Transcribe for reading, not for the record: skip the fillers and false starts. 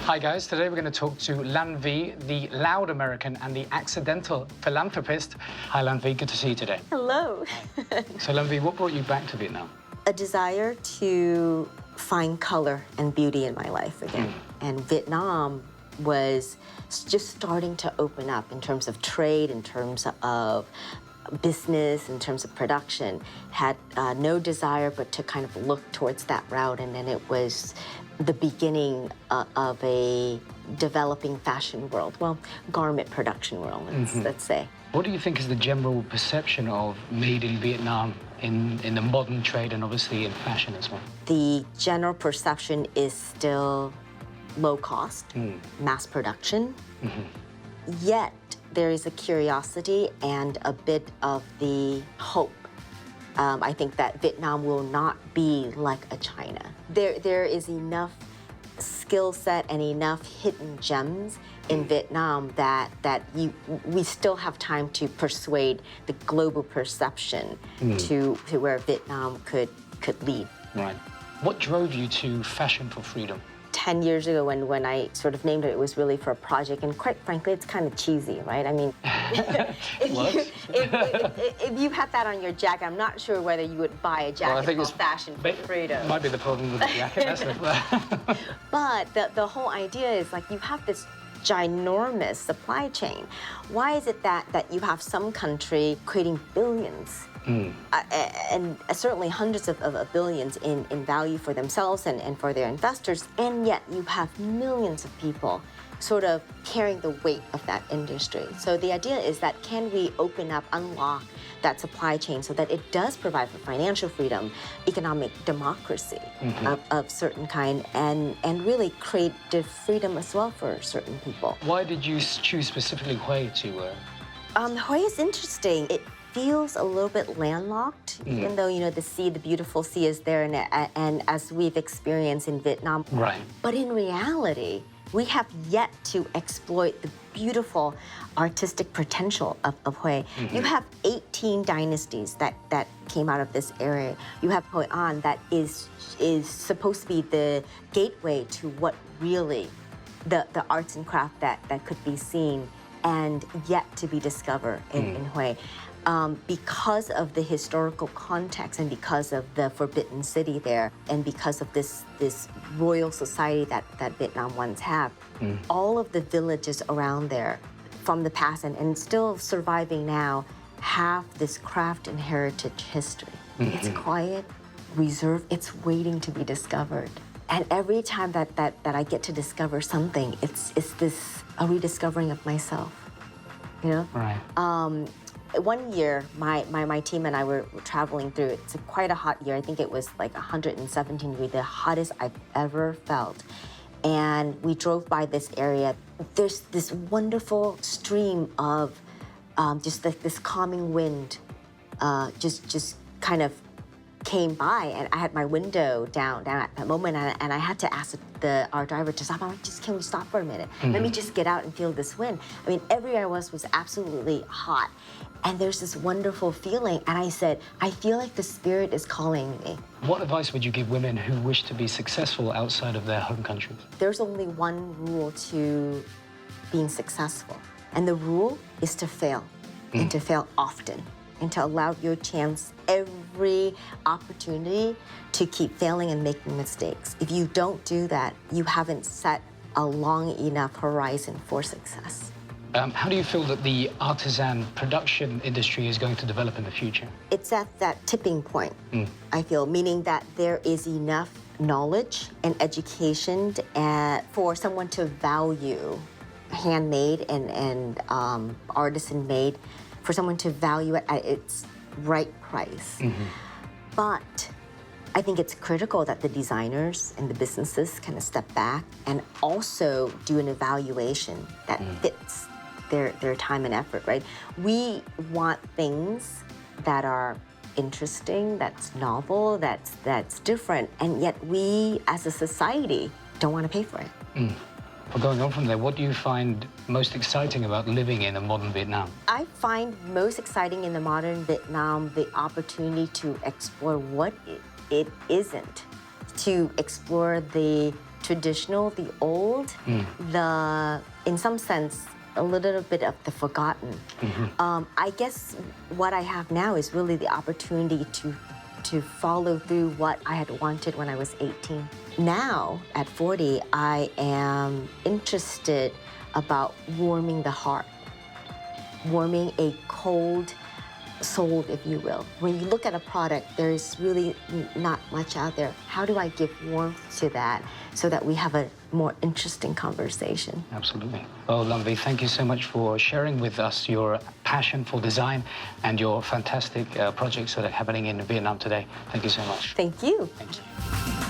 Hi guys, today we're going to talk to Lan Vy, the loud American and the accidental philanthropist. Hi Lan Vy, good to see you today. Hello. So Lan Vy, what brought you back to Vietnam? A desire to find color and beauty in my life again. And Vietnam was just starting to open up in terms of trade, in terms of business, in terms of production. Had no desire but to kind of look towards that route, and then it was the beginning of a developing fashion world, well, garment production world, let's say. What do you think is the general perception of made in Vietnam in the modern trade and obviously in fashion as well? The general perception is still low cost, mass production, yet there is a curiosity and a bit of the hope. I think that Vietnam will not be like a China. There is enough skill set and enough hidden gems in Vietnam that we still have time to persuade the global perception to where Vietnam could lead. Right. What drove you to Fashion for Freedom? 10 years ago when I sort of named it, it was really for a project, and quite frankly, it's kind of cheesy, right? I mean, if you had that on your jacket, I'm not sure whether you would buy a jacket called Fashion for Freedom. Might be the problem with the jacket, that's But the whole idea is, like, you have this ginormous supply chain. Why is it that you have some country creating billions and certainly hundreds of billions in value for themselves and for their investors, and yet you have millions of people sort of carrying the weight of that industry? So the idea is that can we open up, unlock that supply chain so that it does provide for financial freedom, economic democracy of certain kind, and really create the freedom as well for certain people. Why did you choose specifically Hue to... Hue is interesting. It feels a little bit landlocked, even though, you know, the sea, the beautiful sea is there, and as we've experienced in Vietnam. Right. But in reality, we have yet to exploit the beautiful artistic potential of Hue. You have 18 dynasties that came out of this area. You have Hue An that is supposed to be the gateway to what really the arts and craft that could be seen and yet to be discovered in Hue. Because of the historical context and because of the Forbidden City there and because of this royal society that Vietnam once had, all of the villages around there from the past and still surviving now have this craft and heritage history. It's quiet, reserved, it's waiting to be discovered. And every time that I get to discover something, it's a rediscovering of myself, you know? Right. One year, my team and I were traveling through, it's quite a hot year. I think it was like 117 degrees, the hottest I've ever felt. And we drove by this area. There's this wonderful stream of just this calming wind just kind of came by, and I had my window down at that moment, and I had to ask our driver to stop. I'm like, can we stop for a minute? Let me just get out and feel this wind. I mean, everywhere I was absolutely hot, and there's this wonderful feeling, and I said, I feel like the spirit is calling me. What advice would you give women who wish to be successful outside of their home countries? There's only one rule to being successful, and the rule is to fail, and to fail often, and to allow your chance every opportunity to keep failing and making mistakes. If you don't do that, you haven't set a long enough horizon for success. How do you feel that the artisan production industry is going to develop in the future? It's at that tipping point, I feel, meaning that there is enough knowledge and education for someone to value handmade and artisan-made, for someone to value it at its right price. But I think it's critical that the designers and the businesses kind of step back and also do an evaluation that fits their time and effort, right? We want things that are interesting, that's novel, that's different, and yet we as a society don't want to pay for it. Well, going on from there, what do you find most exciting about living in a modern Vietnam? I find most exciting in the modern Vietnam the opportunity to explore what it isn't, to explore the traditional, the old, in some sense, a little bit of the forgotten. I guess what I have now is really the opportunity to follow through what I had wanted when I was 18. Now, at 40, I am interested about warming the heart, warming a cold soul, if you will. When you look at a product, there is really not much out there. How do I give warmth to that so that we have a more interesting conversation? Absolutely. Well, Lan Vy, thank you so much for sharing with us your passion for design and your fantastic projects that are happening in Vietnam today. Thank you so much. Thank you. Thank you.